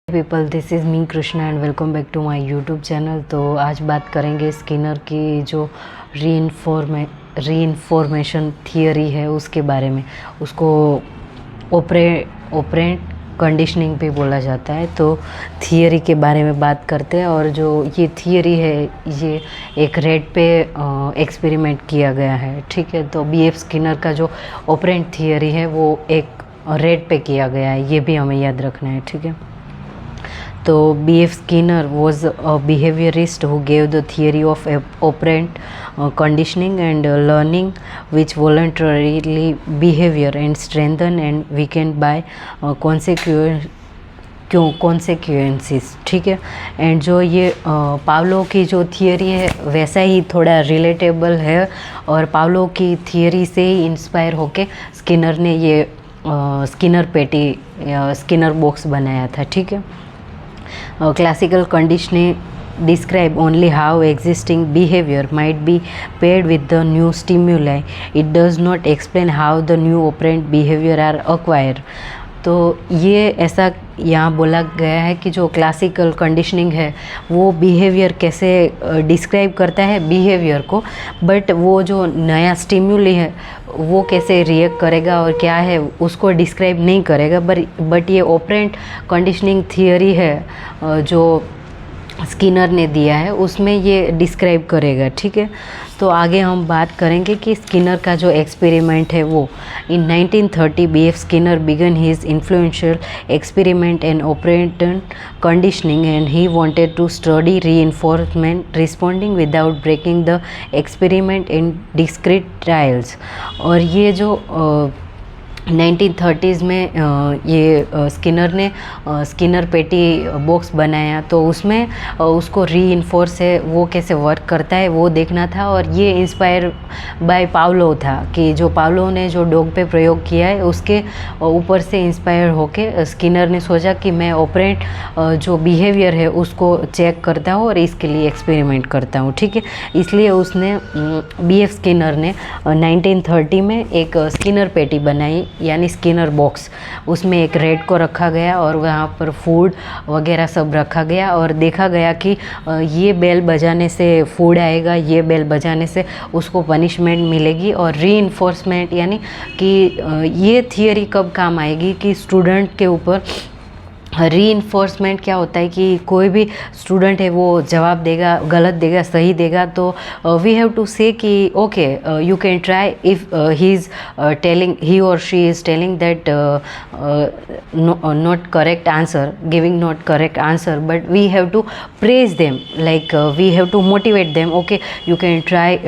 People, this is me Krishna and welcome back to my YouTube channel. तो आज बात करेंगे स्किनर की जो रीइंफॉर्मेशन थियरी है उसके बारे में। उसको ऑपरेंट कंडीशनिंग भी बोला जाता है। तो थियरी के बारे में बात करते हैं। और जो ये थियरी है ये एक रेट पे एक्सपेरिमेंट किया गया है, ठीक है। तो बीएफ स्किनर का जो ऑपरेंट थियरी है वो एक रेट पे किया गया है, ये भी हमें याद रखना है, ठीक है। तो B.F. Skinner was a behaviorist who gave the theory of operant conditioning and learning, which voluntarily behavior and strengthened and weakened by consequences, ठीक है। एंड जो ये पावलो की जो थियरी है वैसा ही थोड़ा रिलेटेबल है, और पावलो की थियरी से ही इंस्पायर होके स्किनर ने ये स्किनर पेटी स्किनर बॉक्स बनाया था, ठीक है। Classical conditioning describe only how existing behavior might be paired with the new stimuli. It does not explain how the new operant behavior are acquired. तो ये ऐसा यहाँ बोला गया है कि जो क्लासिकल कंडीशनिंग है वो बिहेवियर कैसे डिस्क्राइब करता है बिहेवियर को, बट वो जो नया स्टिम्युली है वो कैसे रिएक्ट करेगा और क्या है उसको डिस्क्राइब नहीं करेगा। बट ये ऑपरेंट कंडीशनिंग थियरी है जो स्किनर ने दिया है उसमें ये डिस्क्राइब करेगा, ठीक है। तो आगे हम बात करेंगे कि स्किनर का जो एक्सपेरिमेंट है वो in 1930 B.F. Skinner began his influential experiment and operant conditioning and he wanted to study reinforcement responding without breaking the experiment in discrete trials. और ये जो 1930s में ये स्किनर ने स्किनर पेटी बॉक्स बनाया, तो उसमें उसको रीइंफोर्स है वो कैसे वर्क करता है वो देखना था। और ये इंस्पायर बाय पावलो था कि जो पावलो ने जो डॉग पे प्रयोग किया है उसके ऊपर से इंस्पायर होके स्किनर ने सोचा कि मैं ऑपरेंट जो बिहेवियर है उसको चेक करता हूँ और इसके लिए एक्सपेरिमेंट करता हूँ, ठीक है। इसलिए उसने B.F. स्किनर ने 1930 में एक स्किनर पेटी बनाई, यानी स्किनर बॉक्स। उसमें एक रेट को रखा गया और वहाँ पर फूड वगैरह सब रखा गया, और देखा गया कि ये बेल बजाने से फूड आएगा, ये बेल बजाने से उसको पनिशमेंट मिलेगी। और रीइंफोर्समेंट यानी कि ये थियरी कब काम आएगी कि स्टूडेंट के ऊपर रीइंफोर्समेंट क्या होता है कि कोई भी स्टूडेंट है वो जवाब देगा, गलत देगा, सही देगा, तो वी हैव टू से कि okay you can try if he is telling, he और she is telling that not correct answer, giving not correct answer, but we have to praise them, like we have to motivate them, okay you can try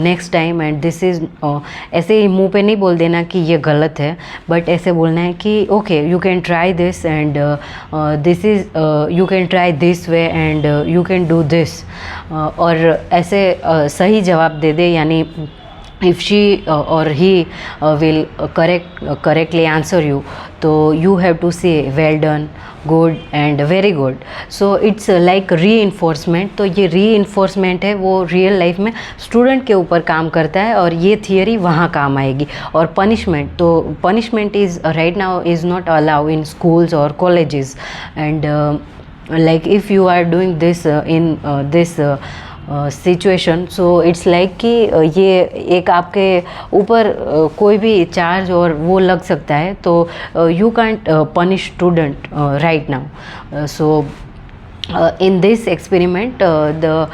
next time and this is. ऐसे ही मुँह पे नहीं बोल देना कि ये गलत है, बट ऐसे बोलना है कि okay you can try this and this is you can try this way and you can do this। और ऐसे सही जवाब दे दे, यानी if she or he will correctly answer you, तो you have to say well done, good and very good। so it's like reinforcement। तो ये reinforcement है वो रियल लाइफ में स्टूडेंट के ऊपर काम करता है, और ये थियरी वहाँ काम आएगी। और पनिशमेंट, तो punishment is right now is not allow in schools और colleges, and like if you are doing this in this situation, so it's like कि ये एक आपके ऊपर कोई भी चार्ज और वो लग सकता है, तो you can't punish student right now. So in this experiment the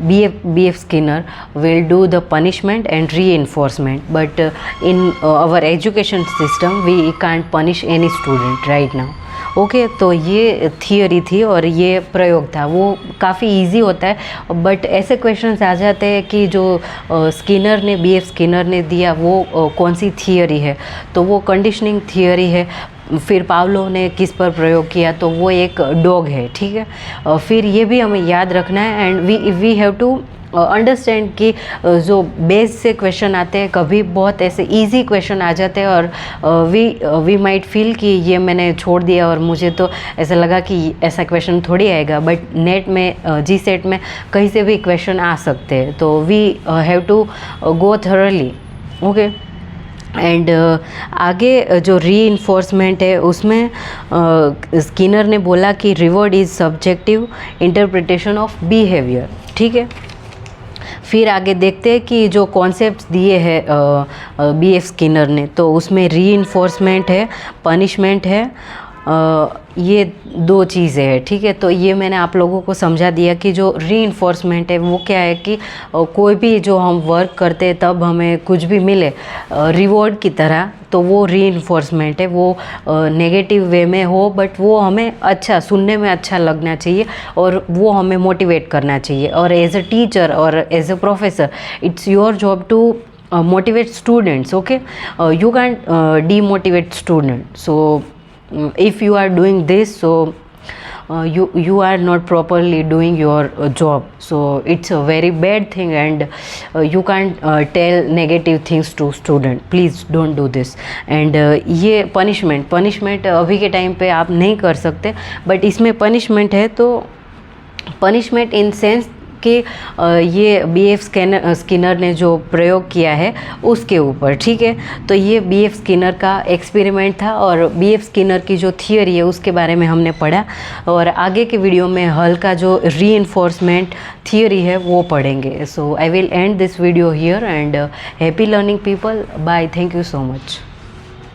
B.F. Skinner will do the punishment and reinforcement, but in our education system we can't punish any student right now। Okay तो ये theory थी और ये प्रयोग था, वो काफ़ी easy होता है, बट ऐसे क्वेश्चंस आ जाते हैं कि जो स्किनर ने B.F. स्किनर ने दिया वो कौन सी थियरी है, तो वो कंडीशनिंग थियरी है। फिर पावलो ने किस पर प्रयोग किया, तो वो एक डॉग है, ठीक है। फिर ये भी हमें याद रखना है, and we have to understand कि जो बेस से क्वेश्चन आते हैं कभी बहुत ऐसे इजी क्वेश्चन आ जाते हैं, और वी माइट फील कि ये मैंने छोड़ दिया और मुझे तो ऐसा लगा कि ऐसा क्वेश्चन थोड़ी आएगा, बट नेट में जी सेट में कहीं से भी क्वेश्चन आ सकते हैं। तो we have to go thoroughly, okay. And आगे जो री इन्फोर्समेंट है उसमें स्किनर ने बोला कि reward is subjective interpretation of behaviour, ठीक है। फिर आगे देखते हैं कि जो कॉन्सेप्ट्स दिए हैं BF स्किनर ने, तो उसमें री इन्फोर्समेंट है, पनिशमेंट है, ये दो चीज़ें हैं, ठीक है। तो ये मैंने आप लोगों को समझा दिया कि जो री इन्फोर्समेंट है वो क्या है कि कोई भी जो हम वर्क करते हैं तब हमें कुछ भी मिले रिवॉर्ड की तरह, तो वो री इन्फोर्समेंट है। वो नेगेटिव वे में हो बट वो हमें अच्छा, सुनने में अच्छा लगना चाहिए और वो हमें मोटिवेट करना चाहिए। और एज अ टीचर और as a professor it's your job to motivate students, okay. You can't demotivate students. So if you are doing this, so you are not properly doing your job, so it's a very bad thing, and you can't tell negative things to student. Please don't do this. And ये punishment अभी के time पे आप नहीं कर सकते, but इसमें punishment है, तो पनिशमेंट इन सेंस कि ये BF स्किनर ने जो प्रयोग किया है उसके ऊपर, ठीक है। तो ये BF स्किनर का एक्सपेरिमेंट था और BF स्किनर की जो थियोरी है उसके बारे में हमने पढ़ा, और आगे के वीडियो में हल का जो रीइंफोर्समेंट थियोरी है वो पढ़ेंगे। So I will end this video here, and happy learning people, bye, thank you so much.